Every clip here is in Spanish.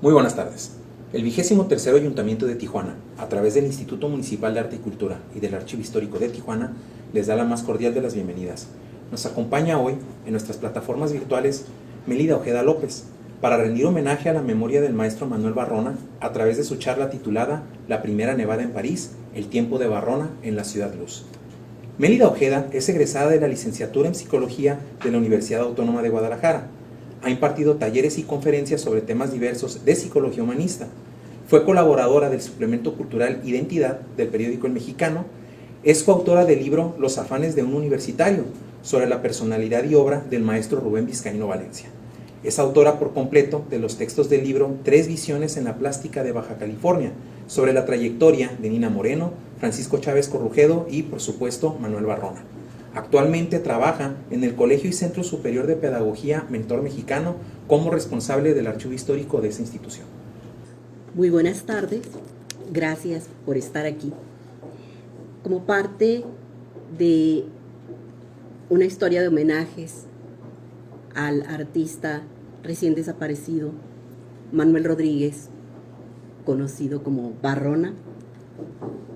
Muy buenas tardes. El 23º Ayuntamiento de Tijuana, a través del Instituto Municipal de Arte y Cultura y del Archivo Histórico de Tijuana, les da la más cordial de las bienvenidas. Nos acompaña hoy, en nuestras plataformas virtuales, Mélida Ojeda López, para rendir homenaje a la memoria del maestro Manuel Barrona a través de su charla titulada La primera nevada en París, el tiempo de Barrona en la Ciudad Luz. Mélida Ojeda es egresada de la licenciatura en Psicología de la Universidad Autónoma de Guadalajara. Ha impartido talleres y conferencias sobre temas diversos de psicología humanista. Fue colaboradora del suplemento cultural Identidad del periódico El Mexicano. Es coautora del libro Los afanes de un universitario, sobre la personalidad y obra del maestro Rubén Vizcaíno Valencia. Es autora por completo de los textos del libro Tres visiones en la plástica de Baja California, sobre la trayectoria de Nina Moreno, Francisco Chávez Corrujedo y, por supuesto, Manuel Barrona. Actualmente trabaja en el Colegio y Centro Superior de Pedagogía Mentor Mexicano como responsable del archivo histórico de esa institución. Muy buenas tardes, gracias por estar aquí. Como parte de una historia de homenajes al artista recién desaparecido Manuel Rodríguez, conocido como Barrona,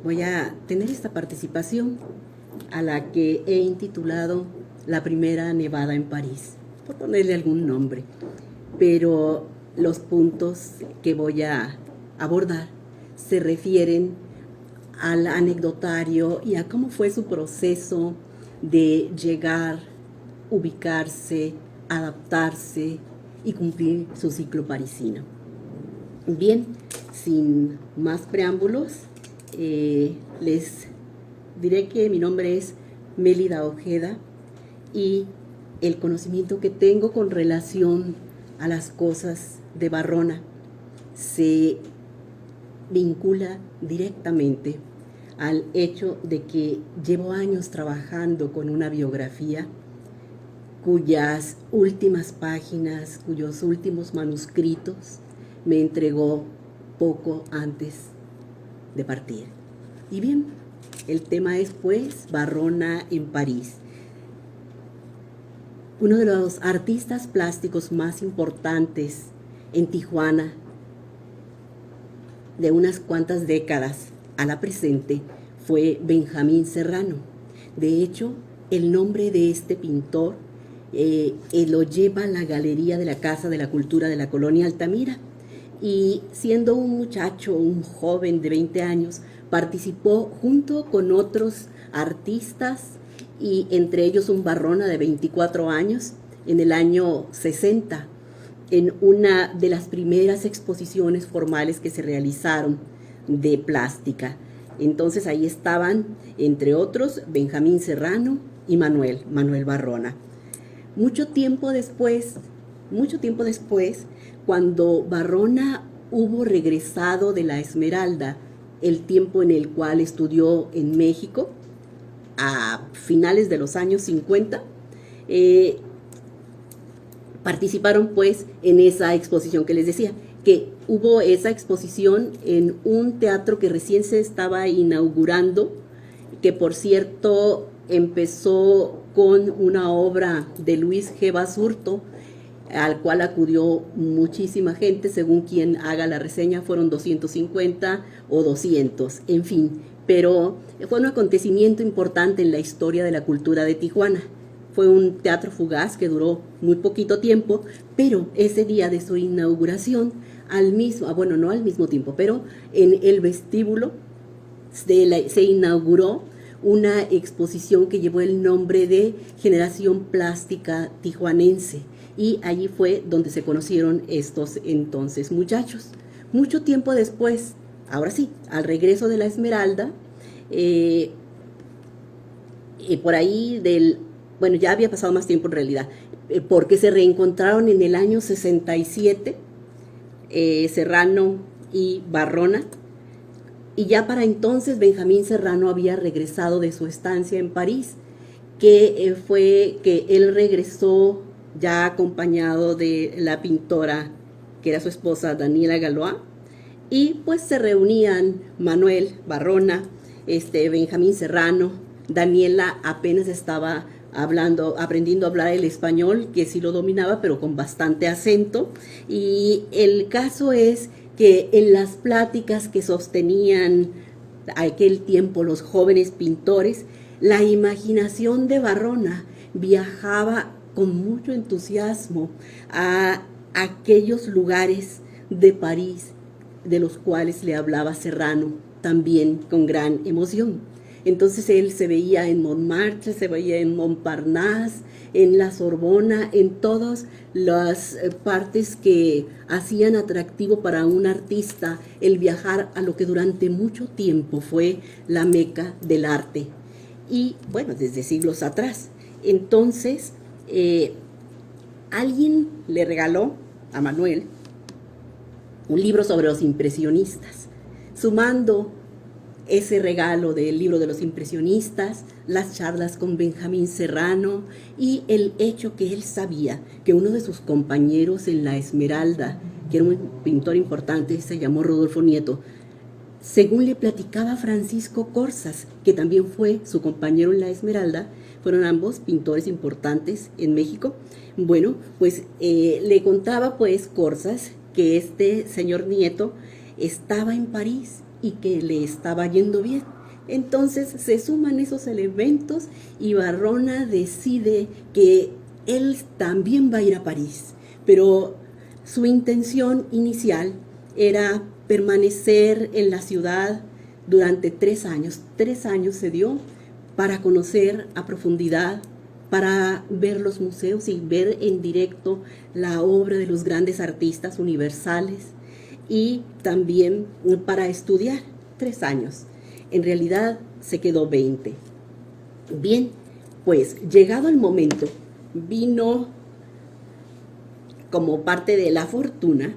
voy a tener esta participación a la que he intitulado La primera nevada en París, por ponerle algún nombre, pero los puntos que voy a abordar se refieren al anecdotario y a cómo fue su proceso de llegar, ubicarse, adaptarse y cumplir su ciclo parisino. Bien, sin más preámbulos, les diré que mi nombre es Mélida Ojeda y el conocimiento que tengo con relación a las cosas de Barrona se vincula directamente al hecho de que llevo años trabajando con una biografía cuyas últimas páginas, cuyos últimos manuscritos me entregó poco antes de partir. Y bien, el tema es pues Barrona en París. Uno de los artistas plásticos más importantes en Tijuana de unas cuantas décadas a la presente fue Benjamín Serrano. De hecho, el nombre de este pintor lo lleva la Galería de la Casa de la Cultura de la Colonia Altamira, y siendo un muchacho, un joven de 20 años, participó junto con otros artistas y entre ellos un Barrona de 24 años en el año 60 en una de las primeras exposiciones formales que se realizaron de plástica. Entonces ahí estaban, entre otros, Benjamín Serrano y Manuel Barrona. Mucho tiempo después, cuando Barrona hubo regresado de la Esmeralda, el tiempo en el cual estudió en México, a finales de los años 50, participaron pues en esa exposición que les decía, que hubo esa exposición en un teatro que recién se estaba inaugurando, que por cierto empezó con una obra de Luis G. Basurto, al cual acudió muchísima gente. Según quien haga la reseña fueron 250 o 200, en fin, pero fue un acontecimiento importante en la historia de la cultura de Tijuana. Fue un teatro fugaz que duró muy poquito tiempo, pero ese día de su inauguración, no al mismo tiempo, pero en el vestíbulo se inauguró una exposición que llevó el nombre de Generación Plástica Tijuanense, y allí fue donde se conocieron estos entonces muchachos. Mucho tiempo después, ahora sí, al regreso de la Esmeralda, por ahí ya había pasado más tiempo en realidad, porque se reencontraron en el año 67, Serrano y Barrona, y ya para entonces Benjamín Serrano había regresado de su estancia en París, que fue que él regresó ya acompañado de la pintora que era su esposa Daniela Galois, y pues se reunían Manuel Barrona, Benjamín Serrano. Daniela apenas estaba aprendiendo a hablar el español, que sí lo dominaba, pero con bastante acento. Y el caso es que en las pláticas que sostenían aquel tiempo los jóvenes pintores, la imaginación de Barrona viajaba con mucho entusiasmo a aquellos lugares de París de los cuales le hablaba Serrano, también con gran emoción. Entonces él se veía en Montmartre, se veía en Montparnasse, en la Sorbona, en todas las partes que hacían atractivo para un artista el viajar a lo que durante mucho tiempo fue la meca del arte. Y bueno, desde siglos atrás. Entonces, alguien le regaló a Manuel un libro sobre los impresionistas, sumando ese regalo del libro de los impresionistas, las charlas con Benjamín Serrano y el hecho que él sabía que uno de sus compañeros en La Esmeralda, que era un pintor importante, se llamó Rodolfo Nieto, según le platicaba Francisco Corzas, que también fue su compañero en La Esmeralda, fueron ambos pintores importantes en México. Bueno, pues le contaba pues Corzas que este señor Nieto estaba en París y que le estaba yendo bien. Entonces se suman esos elementos y Barrona decide que él también va a ir a París, pero su intención inicial era permanecer en la ciudad durante 3 años. 3 años se dio para conocer a profundidad, para ver los museos y ver en directo la obra de los grandes artistas universales y también para estudiar. 3 años. En realidad se quedó 20. Bien, pues llegado el momento, vino como parte de la fortuna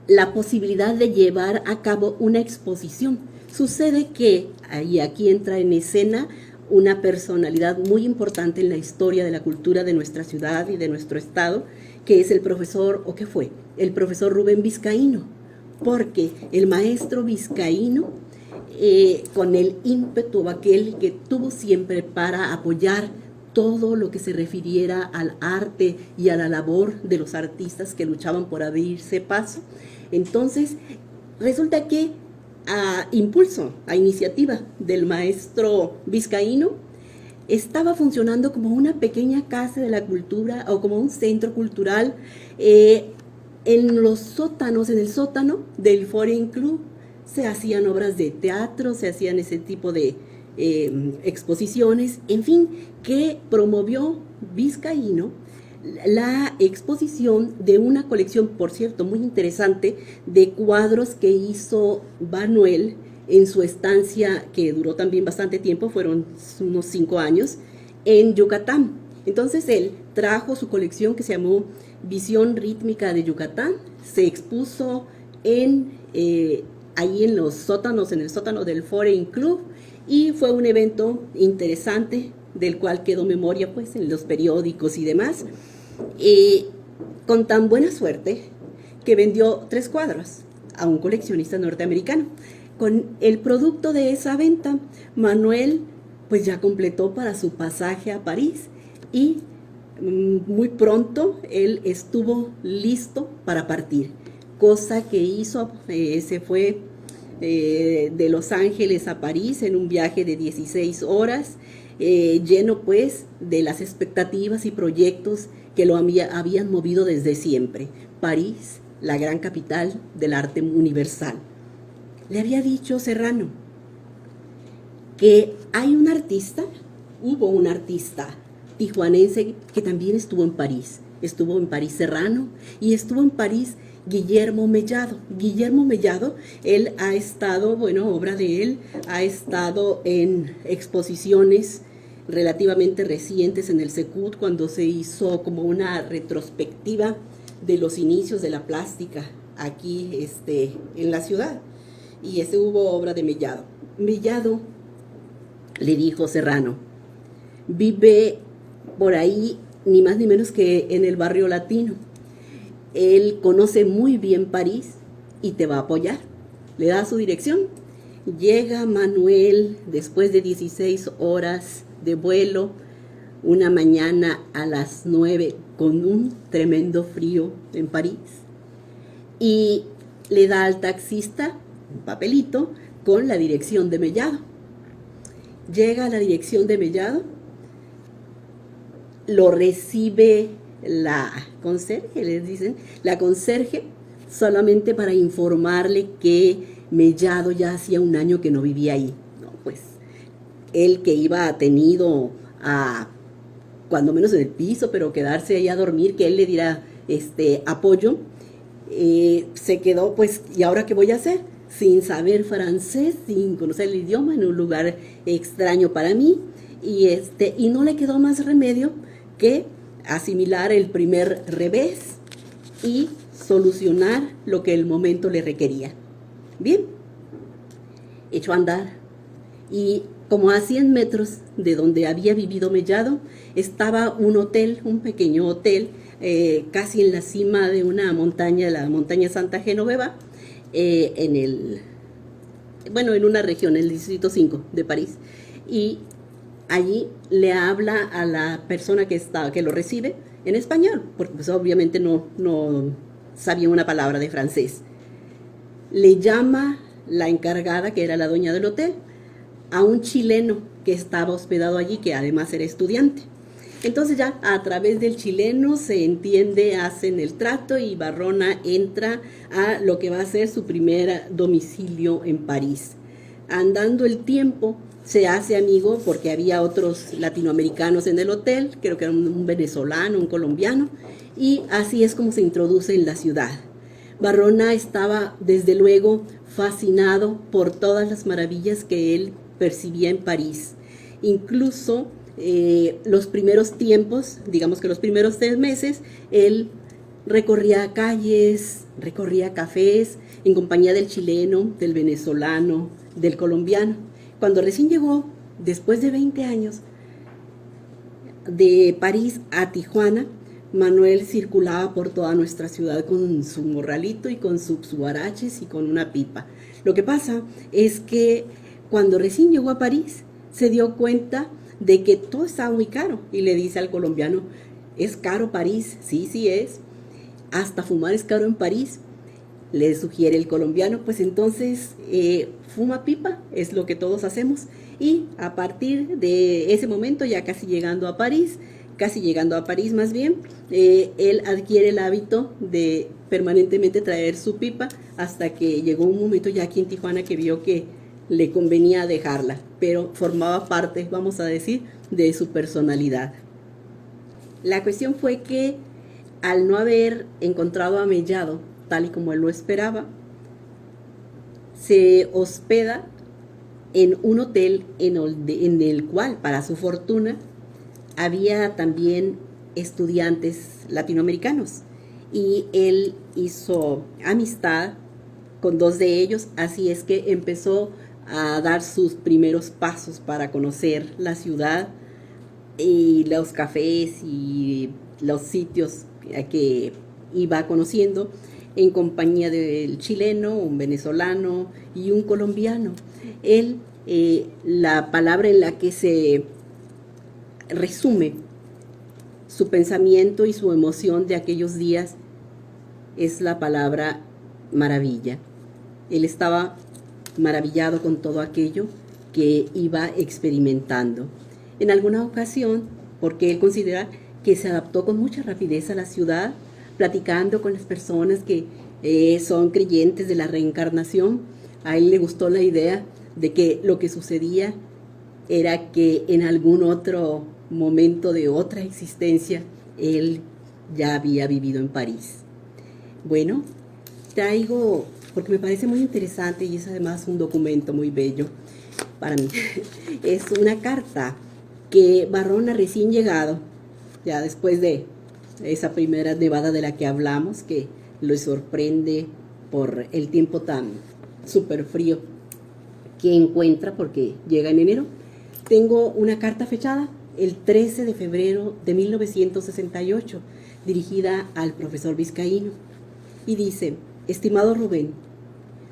la posibilidad de llevar a cabo una exposición. Sucede que, y aquí entra en escena una personalidad muy importante en la historia de la cultura de nuestra ciudad y de nuestro estado, que es el profesor, o que fue, el profesor Rubén Vizcaíno, porque el maestro Vizcaíno, con el ímpetu aquel que tuvo siempre para apoyar todo lo que se refiriera al arte y a la labor de los artistas que luchaban por abrirse paso, entonces resulta que a impulso, a iniciativa del maestro Vizcaíno, estaba funcionando como una pequeña casa de la cultura o como un centro cultural en los sótanos, en el sótano del Foreign Club. Se hacían obras de teatro, se hacían ese tipo de exposiciones, en fin, que promovió Vizcaíno la exposición de una colección, por cierto, muy interesante, de cuadros que hizo Manuel en su estancia, que duró también bastante tiempo, fueron unos 5 años, en Yucatán. Entonces él trajo su colección que se llamó Visión Rítmica de Yucatán, se expuso ahí en los sótanos, en el sótano del Foreign Club, y fue un evento interesante del cual quedó memoria pues en los periódicos y demás, con tan buena suerte que vendió 3 cuadros a un coleccionista norteamericano. Con el producto de esa venta, Manuel pues ya completó para su pasaje a París y muy pronto él estuvo listo para partir, cosa que hizo, se fue de Los Ángeles a París en un viaje de 16 horas, lleno pues de las expectativas y proyectos que lo habían movido desde siempre. París, la gran capital del arte universal. Le había dicho Serrano que hubo un artista tijuanense que también estuvo en París. Estuvo en París Serrano y estuvo en París Guillermo Mellado. Guillermo Mellado, él ha estado, obra de él, ha estado en exposiciones relativamente recientes en el Secut, cuando se hizo como una retrospectiva de los inicios de la plástica aquí en la ciudad. Y hubo obra de Mellado. Mellado le dijo Serrano, vive por ahí ni más ni menos que en el barrio latino. Él conoce muy bien París y te va a apoyar. Le da su dirección. Llega Manuel después de 16 horas de vuelo una mañana a las 9 con un tremendo frío en París y le da al taxista un papelito con la dirección de Mellado. Llega a la dirección de Mellado, lo recibe la conserje, les dicen, la conserje, solamente para informarle que Mellado ya hacía un año que no vivía ahí. No, pues él que iba tenido a, cuando menos en el piso, pero quedarse ahí a dormir, que él le diera apoyo, se quedó, pues, ¿y ahora qué voy a hacer? Sin saber francés, sin conocer el idioma, en un lugar extraño para mí, y no le quedó más remedio que asimilar el primer revés y solucionar lo que el momento le requería. Bien, echó a andar, y como a 100 metros de donde había vivido Mellado, estaba un hotel, un pequeño hotel, casi en la cima de una montaña, la montaña Santa Genoveva, en una región, en el distrito 5 de París. Y allí le habla a la persona que lo recibe en español, porque pues obviamente no sabía una palabra de francés. Le llama la encargada, que era la dueña del hotel, a un chileno que estaba hospedado allí, que además era estudiante. Entonces ya a través del chileno se entiende, hacen el trato y Barrona entra a lo que va a ser su primer domicilio en París. Andando el tiempo se hace amigo, porque había otros latinoamericanos en el hotel, creo que era un venezolano, un colombiano, y así es como se introduce en la ciudad. Barrona estaba desde luego fascinado por todas las maravillas que él percibía en París. Incluso los primeros tiempos, digamos que los primeros 3 meses, él recorría calles, recorría cafés en compañía del chileno, del venezolano, del colombiano. Cuando recién llegó, después de 20 años, de París a Tijuana, Manuel circulaba por toda nuestra ciudad con su morralito y con sus huaraches y con una pipa. Lo que pasa es que cuando recién llegó a París, se dio cuenta de que todo estaba muy caro y le dice al colombiano: ¿es caro París? Sí, sí es. Hasta fumar es caro en París. Le sugiere el colombiano: pues entonces fuma pipa, es lo que todos hacemos. Y a partir de ese momento, ya casi llegando a París más bien, él adquiere el hábito de permanentemente traer su pipa, hasta que llegó un momento ya aquí en Tijuana que vio que le convenía dejarla, pero formaba parte, vamos a decir, de su personalidad. La cuestión fue que al no haber encontrado a Mellado tal y como él lo esperaba, se hospeda en un hotel en el cual, para su fortuna, había también estudiantes latinoamericanos, y él hizo amistad con 2 de ellos, así es que empezó a dar sus primeros pasos para conocer la ciudad y los cafés y los sitios que iba conociendo, en compañía del chileno, un venezolano y un colombiano. Él, la palabra en la que se resume su pensamiento y su emoción de aquellos días es la palabra maravilla. Él estaba maravillado con todo aquello que iba experimentando. En alguna ocasión, porque él considera que se adaptó con mucha rapidez a la ciudad, platicando con las personas que son creyentes de la reencarnación, a él le gustó la idea de que lo que sucedía era que en algún otro momento de otra existencia él ya había vivido en París. Bueno, traigo, porque me parece muy interesante y es además un documento muy bello para mí. Es una carta que Barrona, recién llegado, ya después de esa primera nevada de la que hablamos, que lo sorprende por el tiempo tan súper frío que encuentra, porque llega en enero. Tengo una carta fechada el 13 de febrero de 1968, dirigida al profesor Vizcaíno, y dice: estimado Rubén,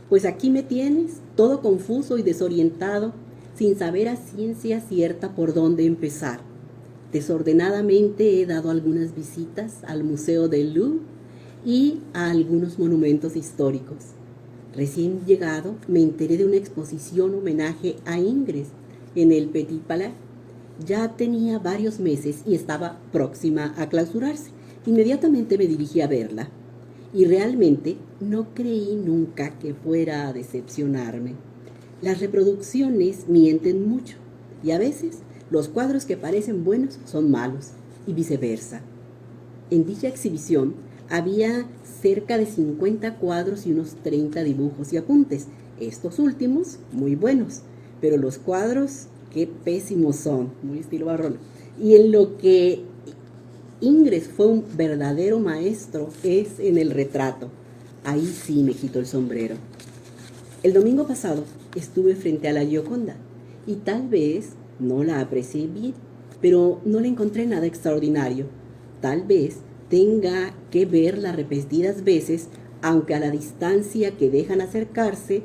pues aquí me tienes, todo confuso y desorientado, sin saber a ciencia cierta por dónde empezar. Desordenadamente he dado algunas visitas al Museo del Louvre y a algunos monumentos históricos. Recién llegado me enteré de una exposición homenaje a Ingres en el Petit Palais. Ya tenía varios meses y estaba próxima a clausurarse. Inmediatamente me dirigí a verla y realmente no creí nunca que fuera a decepcionarme. Las reproducciones mienten mucho y a veces los cuadros que parecen buenos son malos y viceversa. En dicha exhibición había cerca de 50 cuadros y unos 30 dibujos y apuntes, estos últimos muy buenos, pero los cuadros qué pésimos son, muy estilo Barrón. Y en lo que Ingres fue un verdadero maestro es en el retrato. Ahí sí me quito el sombrero. El domingo pasado estuve frente a la Gioconda y tal vez no la aprecié bien, pero no le encontré nada extraordinario. Tal vez tenga que verla repetidas veces, aunque a la distancia que dejan acercarse,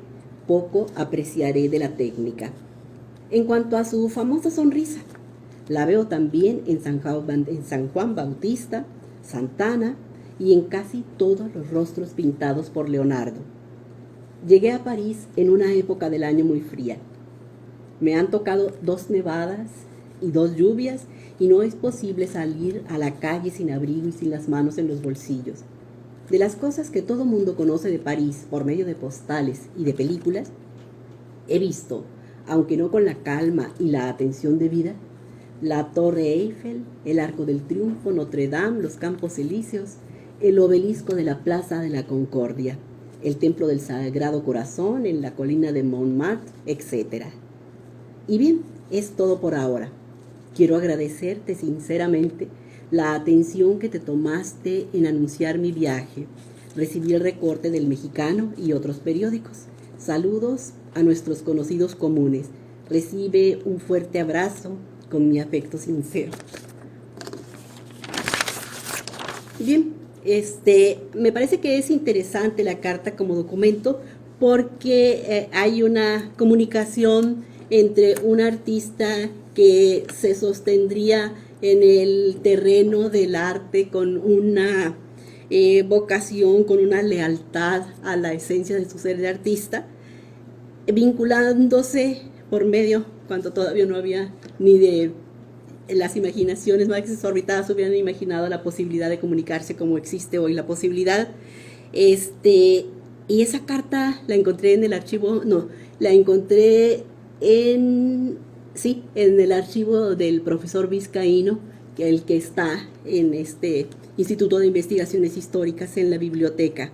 poco apreciaré de la técnica. En cuanto a su famosa sonrisa, la veo también en San Juan Bautista, Santana y en casi todos los rostros pintados por Leonardo. Llegué a París en una época del año muy fría. Me han tocado 2 nevadas y 2 lluvias y no es posible salir a la calle sin abrigo y sin las manos en los bolsillos. De las cosas que todo mundo conoce de París por medio de postales y de películas, he visto, aunque no con la calma y la atención debida, la Torre Eiffel, el Arco del Triunfo, Notre Dame, los Campos Elíseos, el obelisco de la Plaza de la Concordia, el Templo del Sagrado Corazón en la colina de Montmartre, etc. Y bien, es todo por ahora. Quiero agradecerte sinceramente la atención que te tomaste en anunciar mi viaje. Recibí el recorte del Mexicano y otros periódicos. Saludos a nuestros conocidos comunes. Recibe un fuerte abrazo con mi afecto sincero. Bien, me parece que es interesante la carta como documento porque hay una comunicación entre un artista que se sostendría en el terreno del arte con una vocación, con una lealtad a la esencia de su ser de artista, vinculándose por medio, cuando todavía no había ni de las imaginaciones más exorbitadas hubieran imaginado la posibilidad de comunicarse como existe hoy la posibilidad. Y esa carta la encontré en el archivo, la encontré en el archivo del profesor Vizcaíno, el que está en este Instituto de Investigaciones Históricas en la biblioteca.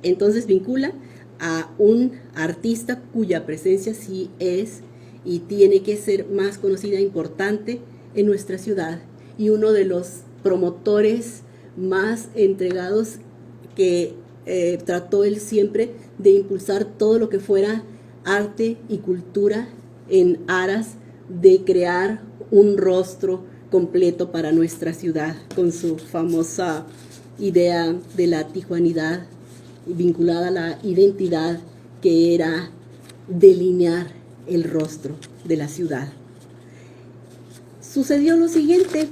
Entonces vincula a un artista cuya presencia sí es y tiene que ser más conocida e importante en nuestra ciudad, y uno de los promotores más entregados que trató él siempre de impulsar todo lo que fuera arte y cultura en aras de crear un rostro completo para nuestra ciudad, con su famosa idea de la tijuanidad vinculada a la identidad, que era delinear el rostro de la ciudad. Sucedió lo siguiente,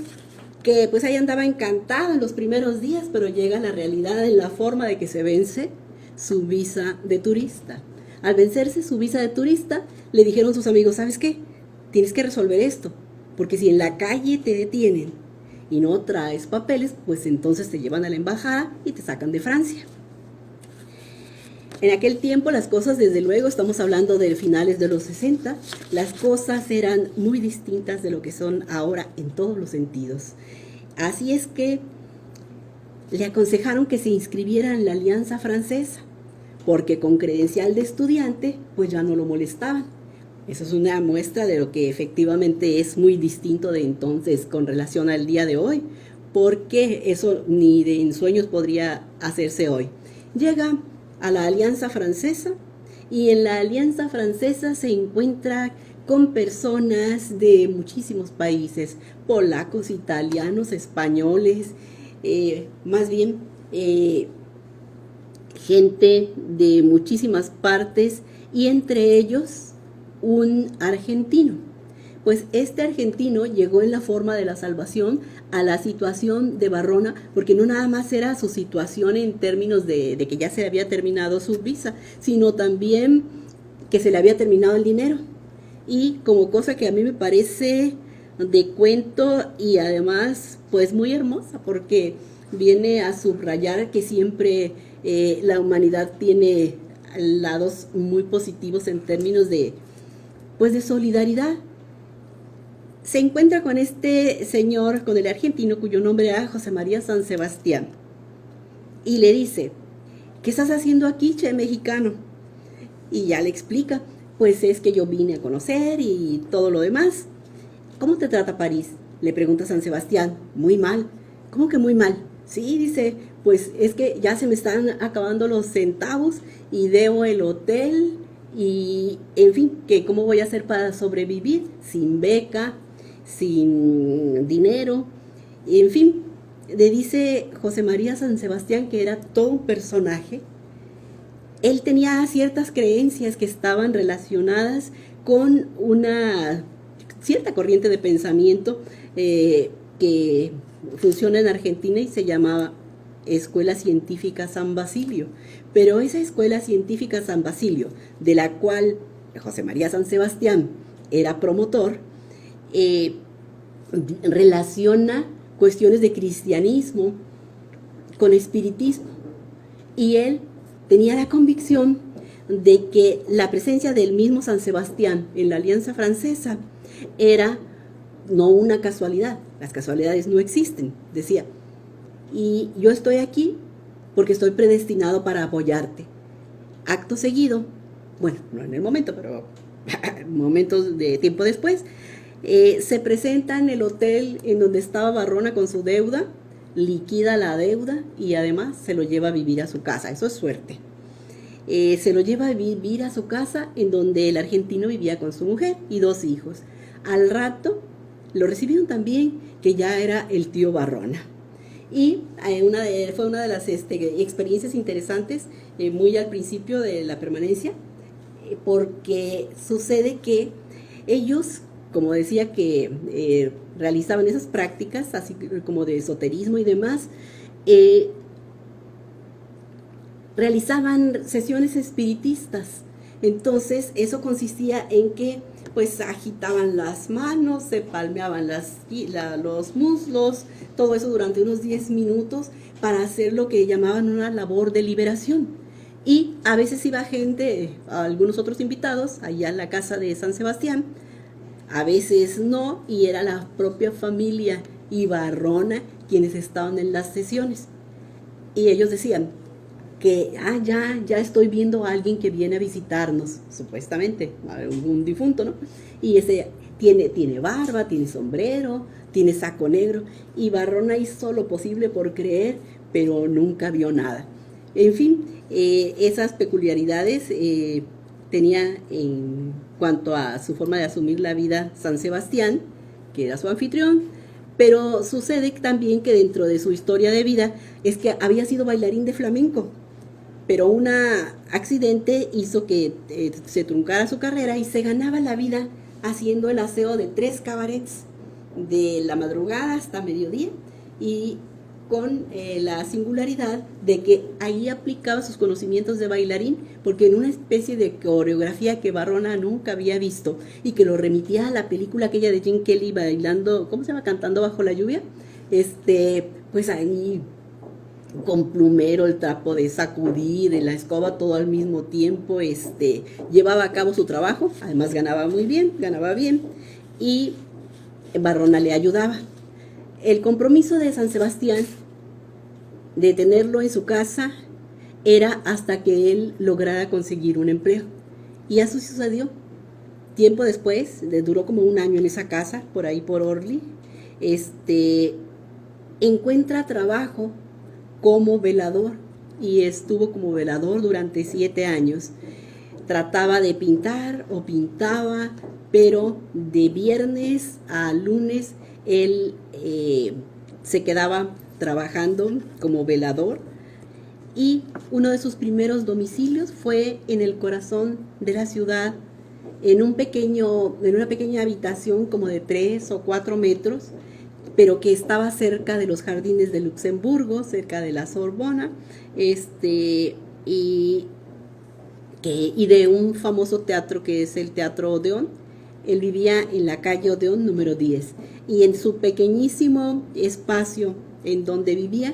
que pues ahí andaba encantado en los primeros días, pero llega la realidad en la forma de que se vence su visa de turista. Al vencerse su visa de turista, le dijeron sus amigos, ¿sabes qué? Tienes que resolver esto, porque si en la calle te detienen y no traes papeles, pues entonces te llevan a la embajada y te sacan de Francia. En aquel tiempo las cosas, desde luego, estamos hablando de finales de los 60, las cosas eran muy distintas de lo que son ahora en todos los sentidos. Así es que le aconsejaron que se inscribiera en la Alianza Francesa, porque con credencial de estudiante, pues ya no lo molestaban. Eso es una muestra de lo que efectivamente es muy distinto de entonces con relación al día de hoy, porque eso ni de ensueños podría hacerse hoy. Llega a la Alianza Francesa y en la Alianza Francesa se encuentra con personas de muchísimos países, polacos, italianos, españoles, más bien gente de muchísimas partes, y entre ellos un argentino. pues este argentino llegó en la forma de la salvación a la situación de Barrona, porque no nada más era su situación en términos de que ya se había terminado su visa, sino también que se le había terminado el dinero. Y como cosa que a mí me parece de cuento y además pues muy hermosa, porque viene a subrayar que siempre la humanidad tiene lados muy positivos en términos de pues de solidaridad. Se encuentra con este señor, con el argentino, cuyo nombre era José María San Sebastián, y le dice: ¿qué estás haciendo aquí, che mexicano? Y ya le explica: pues es que yo vine a conocer y todo lo demás. ¿Cómo te trata París?, le pregunta San Sebastián. Muy mal. ¿Cómo que muy mal? Sí, dice, pues es que ya se me están acabando los centavos y debo el hotel y, en fin, que cómo voy a hacer para sobrevivir sin beca, sin dinero. En fin, le dice José María San Sebastián que era todo un personaje. Él tenía ciertas creencias que estaban relacionadas con una cierta corriente de pensamiento que funciona en Argentina y se llamaba Escuela Científica San Basilio. Pero esa Escuela Científica San Basilio, de la cual José María San Sebastián era promotor, relaciona cuestiones de cristianismo con espiritismo. Y él tenía la convicción de que la presencia del mismo San Sebastián en la Alianza Francesa era no una casualidad. Las casualidades no existen, decía. Y yo estoy aquí porque estoy predestinado para apoyarte. Acto seguido, bueno, no en el momento, pero momentos de tiempo después, se presenta en el hotel en donde estaba Barrona con su deuda, liquida la deuda y además se lo lleva a vivir a su casa. Eso es suerte. Se lo lleva a vivir a su casa, en donde el argentino vivía con su mujer y 2 hijos. Al rato lo recibieron también, que ya era el tío Barrona. Y fue una de las experiencias interesantes, muy al principio de la permanencia, porque sucede que ellos, como decía, que realizaban esas prácticas, así como de esoterismo y demás, realizaban sesiones espiritistas. Entonces eso consistía en que pues agitaban las manos, se palmeaban los muslos, todo eso durante unos 10 minutos para hacer lo que llamaban una labor de liberación. Y a veces iba gente, algunos otros invitados, allá en la casa de San Sebastián, a veces no, y era la propia familia y Barrona quienes estaban en las sesiones. Y ellos decían que ya estoy viendo a alguien que viene a visitarnos, supuestamente, un difunto, ¿no? Y ese tiene barba, tiene sombrero, tiene saco negro, y Barrona hizo lo posible por creer, pero nunca vio nada. En fin, esas peculiaridades tenía en cuanto a su forma de asumir la vida San Sebastián, que era su anfitrión. Pero sucede también que dentro de su historia de vida es que había sido bailarín de flamenco, pero un accidente hizo que se truncara su carrera y se ganaba la vida haciendo el aseo de 3 cabarets de la madrugada hasta mediodía, y con la singularidad de que ahí aplicaba sus conocimientos de bailarín, porque en una especie de coreografía que Barrona nunca había visto y que lo remitía a la película aquella de Gene Kelly bailando, ¿cómo se llama?, Cantando bajo la lluvia, pues ahí con plumero, el trapo de sacudir, la escoba, todo al mismo tiempo, llevaba a cabo su trabajo. Además ganaba bien, y Barrona le ayudaba. El compromiso de San Sebastián de tenerlo en su casa era hasta que él lograra conseguir un empleo, y eso sucedió. Tiempo después, duró como 1 año en esa casa, por ahí por Orly, encuentra trabajo como velador, y estuvo como velador durante 7 años. Trataba de pintar o pintaba, pero de viernes a lunes él se quedaba trabajando como velador, y uno de sus primeros domicilios fue en el corazón de la ciudad, en una pequeña habitación como de 3 o 4 metros, pero que estaba cerca de los jardines de Luxemburgo, cerca de la Sorbona, y de un famoso teatro que es el Teatro Odeón. Él vivía en la calle Odeón número 10, y en su pequeñísimo espacio en donde vivía,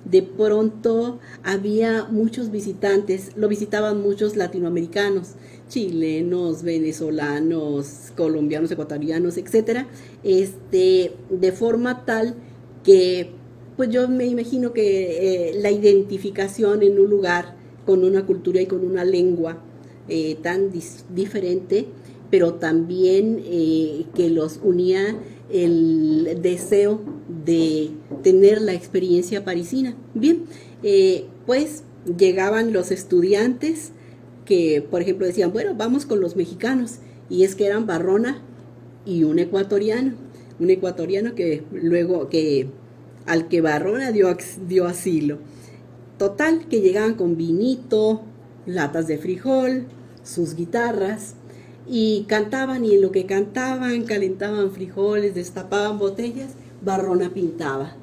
de pronto había muchos visitantes, lo visitaban muchos latinoamericanos, chilenos, venezolanos, colombianos, ecuatorianos, etcétera, de forma tal que, pues yo me imagino que la identificación en un lugar con una cultura y con una lengua tan diferente, pero también que los unía el deseo de tener la experiencia parisina. Bien, pues llegaban los estudiantes que, por ejemplo, decían, bueno, vamos con los mexicanos, y es que eran Barrona y un ecuatoriano que luego al que Barrona dio asilo. Total, que llegaban con vinito, latas de frijol, sus guitarras, y cantaban, y en lo que cantaban, calentaban frijoles, destapaban botellas, Barrona pintaba,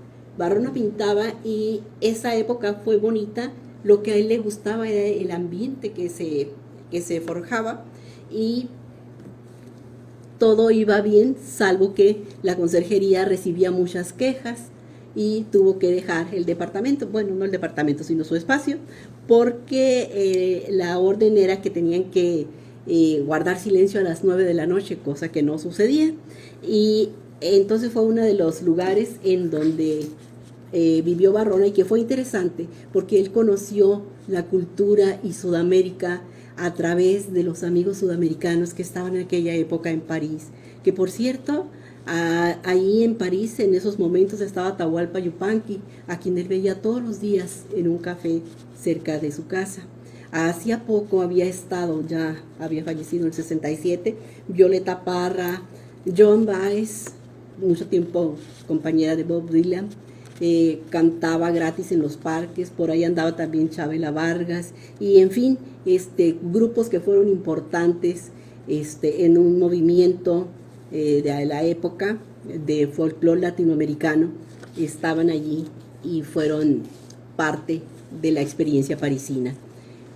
y esa época fue bonita. Lo que a él le gustaba era el ambiente que se forjaba, y todo iba bien, salvo que la conserjería recibía muchas quejas y tuvo que dejar el departamento, bueno, no el departamento, sino su espacio, porque la orden era que tenían que guardar silencio a las 9 de la noche, cosa que no sucedía. Y entonces fue uno de los lugares en donde vivió Barrona, y que fue interesante porque él conoció la cultura y Sudamérica a través de los amigos sudamericanos que estaban en aquella época en París, que por cierto, ahí en París en esos momentos estaba Atahualpa Yupanqui, a quien él veía todos los días en un café cerca de su casa. Hacía poco había fallecido en el 67, Violeta Parra, Joan Baez, mucho tiempo compañera de Bob Dylan, cantaba gratis en los parques, por ahí andaba también Chabela Vargas, y en fin, grupos que fueron importantes en un movimiento de la época de folclore latinoamericano, estaban allí y fueron parte de la experiencia parisina.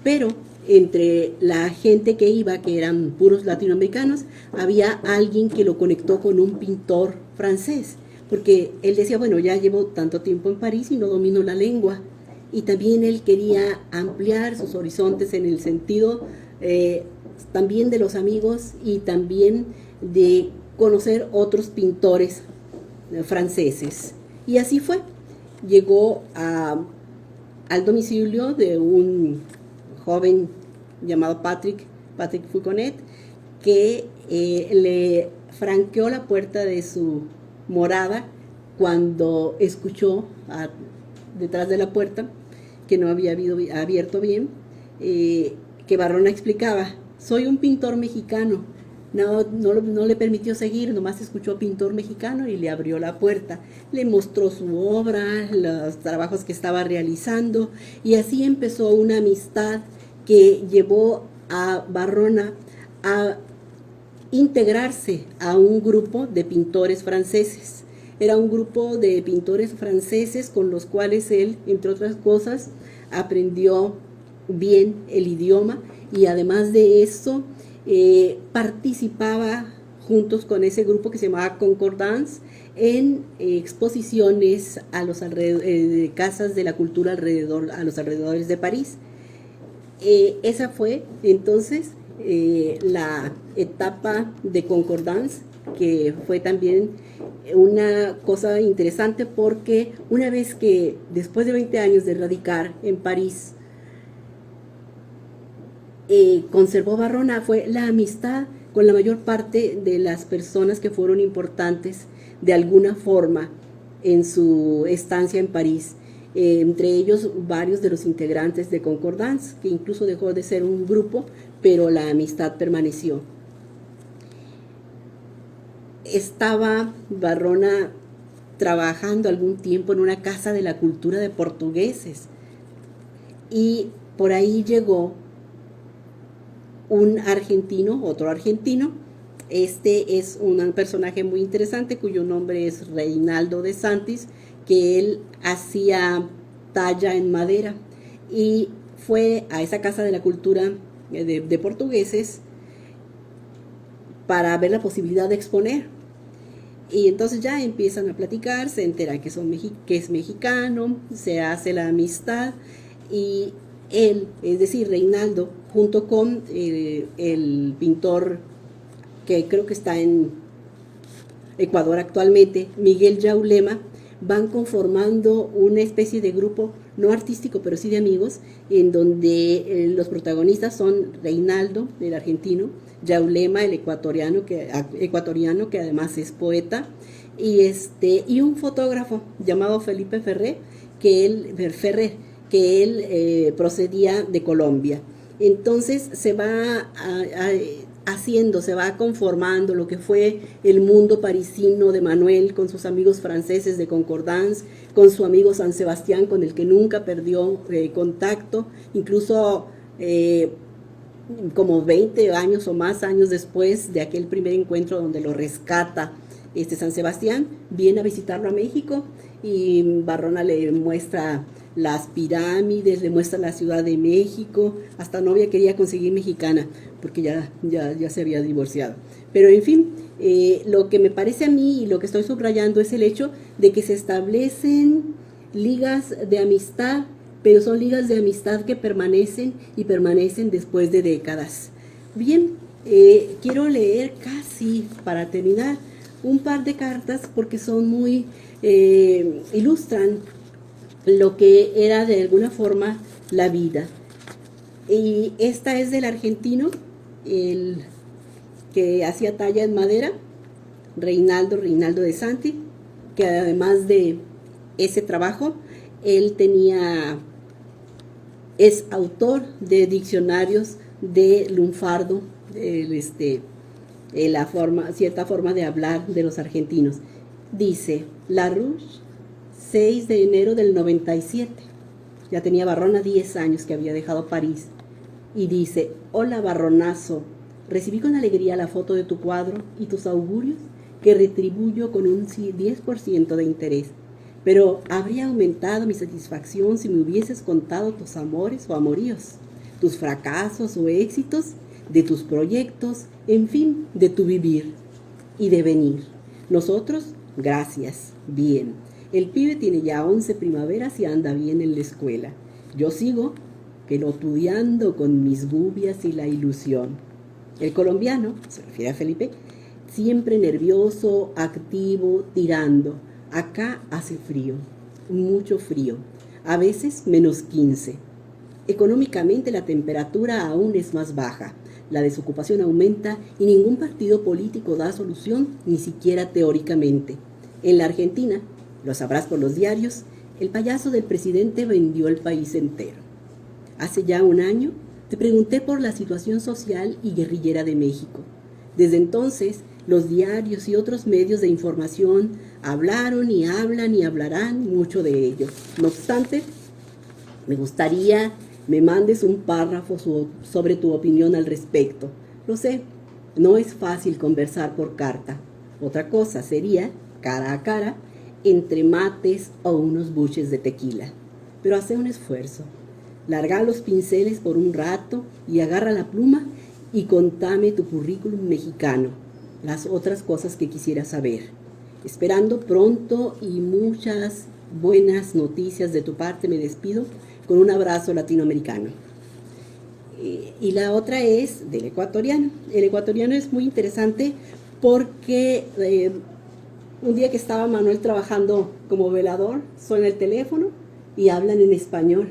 Pero entre la gente que iba, que eran puros latinoamericanos, había alguien que lo conectó con un pintor francés, porque él decía, bueno, ya llevo tanto tiempo en París y no domino la lengua, y también él quería ampliar sus horizontes en el sentido también de los amigos, y también de conocer otros pintores franceses. Y así fue, llegó al domicilio de un joven llamado Patrick Fouconnet, que le franqueó la puerta de su morada cuando escuchó detrás de la puerta, que no había abierto bien, que Barrona explicaba, soy un pintor mexicano. No le permitió seguir, nomás escuchó pintor mexicano y le abrió la puerta, le mostró su obra, los trabajos que estaba realizando, y así empezó una amistad que llevó a Barrona a integrarse a un grupo de pintores franceses. Era un grupo de pintores franceses con los cuales él, entre otras cosas, aprendió bien el idioma, y además de eso participaba juntos con ese grupo que se llamaba Concordance en exposiciones a los casas de la cultura a los alrededores de París. Esa fue entonces la etapa de Concordance, que fue también una cosa interesante, porque una vez que después de 20 años de radicar en París, conservó Barrona fue la amistad con la mayor parte de las personas que fueron importantes de alguna forma en su estancia en París, entre ellos varios de los integrantes de Concordance, que incluso dejó de ser un grupo, pero la amistad permaneció. Estaba Barrona trabajando algún tiempo en una casa de la cultura de portugueses, y por ahí llegó un argentino, otro argentino. Este es un personaje muy interesante cuyo nombre es Reinaldo de Santis, que él hacía talla en madera y fue a esa Casa de la Cultura de portugueses para ver la posibilidad de exponer. Y entonces ya empiezan a platicar, se entera que es mexicano, se hace la amistad y él, es decir, Reinaldo, junto con el pintor que creo que está en Ecuador actualmente, Miguel Yaulema, van conformando una especie de grupo, no artístico, pero sí de amigos, en donde los protagonistas son Reinaldo, el argentino, Yaulema, el ecuatoriano que además es poeta, y un fotógrafo llamado Felipe Ferrer, que él procedía de Colombia. Entonces se va se va conformando lo que fue el mundo parisino de Manuel con sus amigos franceses de Concordance, con su amigo San Sebastián, con el que nunca perdió contacto, incluso como 20 años o más años después de aquel primer encuentro donde lo rescata San Sebastián, viene a visitarlo a México y Varrona le muestra las pirámides, le muestra la Ciudad de México, hasta novia quería conseguir mexicana, porque ya se había divorciado. Pero en fin, lo que me parece a mí y lo que estoy subrayando es el hecho de que se establecen ligas de amistad, pero son ligas de amistad que permanecen y permanecen después de décadas. Bien, quiero leer casi para terminar un par de cartas porque son muy, ilustran lo que era de alguna forma la vida. Y esta es del argentino, el que hacía talla en madera, Reinaldo de Santi, que además de ese trabajo, él es autor de diccionarios de lunfardo, cierta forma de hablar de los argentinos. Dice, La Ruche, 6 de enero del 97. Ya tenía Varrona 10 años que había dejado París. Y dice, hola Varronazo, recibí con alegría la foto de tu cuadro y tus augurios que retribuyo con un 10% de interés. Pero habría aumentado mi satisfacción si me hubieses contado tus amores o amoríos, tus fracasos o éxitos, de tus proyectos, en fin, de tu vivir y devenir. Nosotros, gracias, bien. El pibe tiene ya 11 primaveras y anda bien en la escuela. Yo sigo pelotudeando con mis gubias y la ilusión. El colombiano, se refiere a Felipe, siempre nervioso, activo, tirando. Acá hace frío, mucho frío, a veces menos 15. Económicamente la temperatura aún es más baja, la desocupación aumenta y ningún partido político da solución, ni siquiera teóricamente. En la Argentina, lo sabrás por los diarios, el payaso del presidente vendió el país entero. Hace ya un año te pregunté por la situación social y guerrillera de México. Desde entonces, los diarios y otros medios de información hablaron y hablan y hablarán mucho de ello. No obstante, me gustaría me mandes un párrafo sobre tu opinión al respecto. Lo sé, no es fácil conversar por carta. Otra cosa sería, cara a cara, entre mates o unos buches de tequila. Pero hace un esfuerzo. Larga los pinceles por un rato y agarra la pluma y contame tu currículum mexicano, las otras cosas que quisiera saber. Esperando pronto y muchas buenas noticias de tu parte, me despido con un abrazo latinoamericano. Y la otra es del ecuatoriano. El ecuatoriano es muy interesante porque un día que estaba Manuel trabajando como velador, suena el teléfono y hablan en español.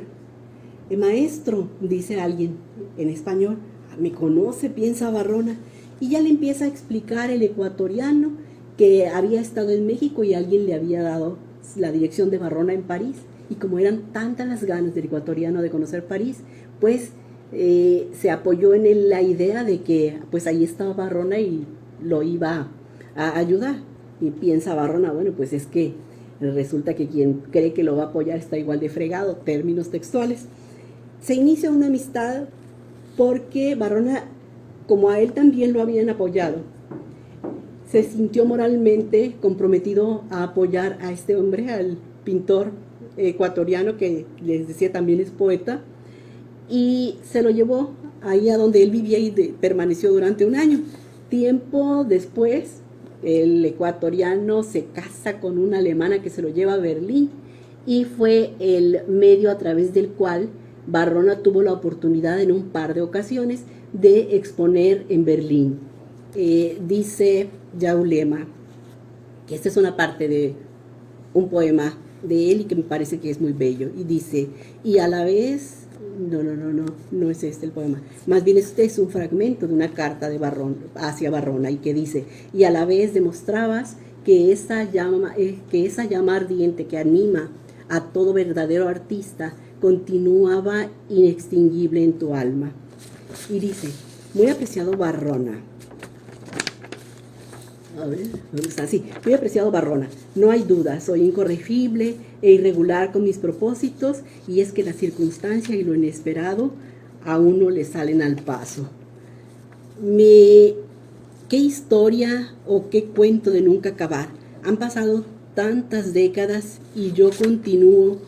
Maestro, dice alguien en español, me conoce, piensa Varrona, y ya le empieza a explicar el ecuatoriano que había estado en México y alguien le había dado la dirección de Varrona en París. Y como eran tantas las ganas del ecuatoriano de conocer París, pues se apoyó en la idea de que pues ahí estaba Varrona y lo iba a ayudar. Y piensa Varrona, bueno, pues es que resulta que quien cree que lo va a apoyar está igual de fregado, términos textuales. Se inicia una amistad porque Varrona como a él también lo habían apoyado, se sintió moralmente comprometido a apoyar a este hombre, al pintor ecuatoriano que les decía también es poeta, y se lo llevó ahí a donde él vivía y permaneció durante un año. Tiempo después, el ecuatoriano se casa con una alemana que se lo lleva a Berlín, y fue el medio a través del cual Barrona tuvo la oportunidad en un par de ocasiones de exponer en Berlín. Dice Yaulema que esta es una parte de un poema de él y que me parece que es muy bello, y dice, y a la vez, no es este el poema, más bien este es un fragmento de una carta de Barrona hacia Barrona, y que dice, y a la vez demostrabas que esa llama ardiente que anima a todo verdadero artista continuaba inextinguible en tu alma. Y dice, muy apreciado Barrona, muy apreciado Barrona, no hay duda, soy incorregible e irregular con mis propósitos, y es que la circunstancia y lo inesperado a uno le salen al paso. ¿Qué historia o qué cuento de nunca acabar? Han pasado tantas décadas y yo continúo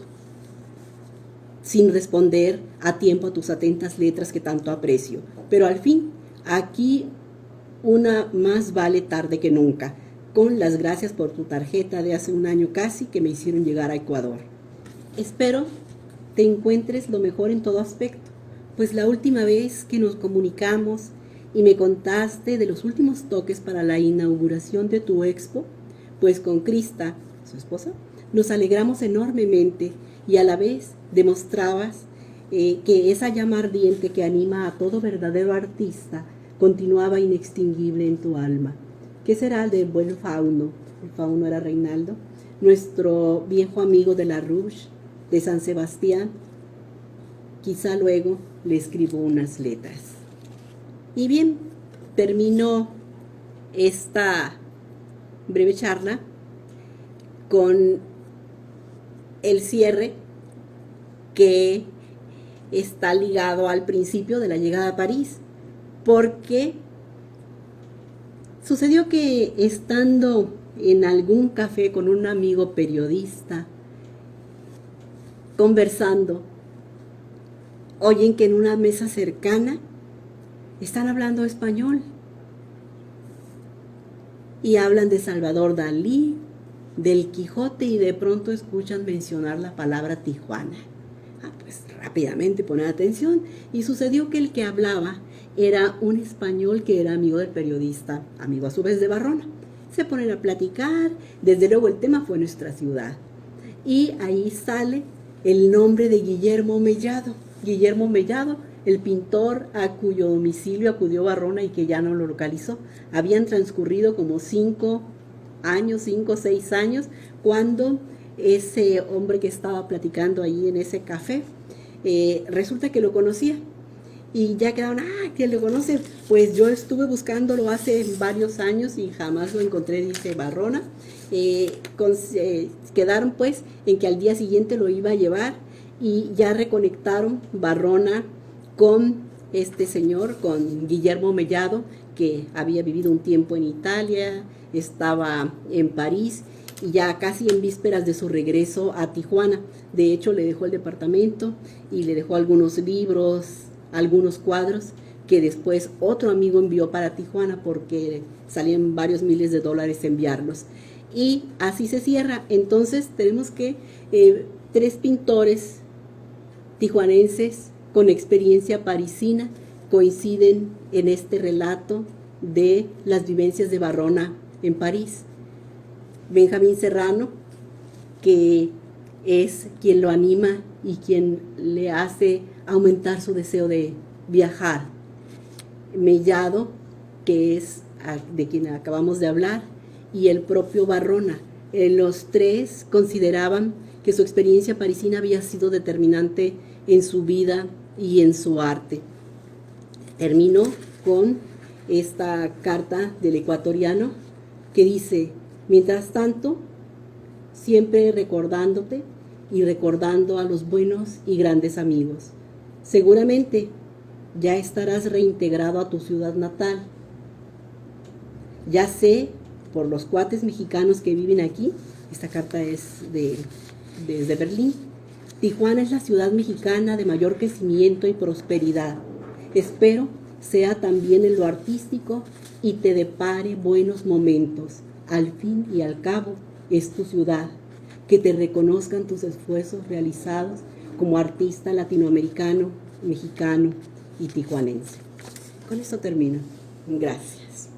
sin responder a tiempo a tus atentas letras que tanto aprecio. Pero al fin, aquí una más vale tarde que nunca, con las gracias por tu tarjeta de hace un año casi que me hicieron llegar a Ecuador. Espero te encuentres lo mejor en todo aspecto, pues la última vez que nos comunicamos y me contaste de los últimos toques para la inauguración de tu expo, pues con Crista, su esposa, nos alegramos enormemente y a la vez demostrabas que esa llama ardiente que anima a todo verdadero artista continuaba inextinguible en tu alma. ¿Qué será del buen Fauno? El Fauno era Reinaldo, nuestro viejo amigo de la Rouge, de San Sebastián. Quizá luego le escribo unas letras. Y bien, termino esta breve charla con el cierre que está ligado al principio de la llegada a París, porque sucedió que estando en algún café con un amigo periodista, conversando, oyen que en una mesa cercana están hablando español y hablan de Salvador Dalí, del Quijote, y de pronto escuchan mencionar la palabra Tijuana. Pues rápidamente ponen atención, y sucedió que el que hablaba era un español que era amigo del periodista, amigo a su vez de Barrona. Se ponen a platicar, desde luego el tema fue nuestra ciudad, y ahí sale el nombre de Guillermo Mellado. Guillermo Mellado, el pintor a cuyo domicilio acudió Barrona y que ya no lo localizó. Habían transcurrido como 5 o 6 años, cuando ese hombre que estaba platicando ahí en ese café, resulta que lo conocía. Y ya quedaron, que lo conoce. Pues yo estuve buscándolo hace varios años y jamás lo encontré, dice Barrona. Quedaron pues en que al día siguiente lo iba a llevar, y ya reconectaron Barrona con este señor, con Guillermo Mellado, que había vivido un tiempo en Italia, estaba en París, y ya casi en vísperas de su regreso a Tijuana. De hecho, le dejó el departamento y le dejó algunos libros, algunos cuadros, que después otro amigo envió para Tijuana porque salían varios miles de dólares enviarlos. Y así se cierra. Entonces tenemos que 3 pintores tijuanenses con experiencia parisina coinciden en este relato de las vivencias de Barrona en París. Benjamín Serrano, que es quien lo anima y quien le hace aumentar su deseo de viajar. Mellado, que es de quien acabamos de hablar, y el propio Barrona. Los 3 consideraban que su experiencia parisina había sido determinante en su vida y en su arte. Termino con esta carta del ecuatoriano que dice: mientras tanto, siempre recordándote y recordando a los buenos y grandes amigos. Seguramente ya estarás reintegrado a tu ciudad natal. Ya sé, por los cuates mexicanos que viven aquí, esta carta es desde Berlín, Tijuana es la ciudad mexicana de mayor crecimiento y prosperidad. Espero sea también en lo artístico y te depare buenos momentos. Al fin y al cabo, es tu ciudad. Que te reconozcan tus esfuerzos realizados como artista latinoamericano, mexicano y tijuanense. Con esto termino. Gracias.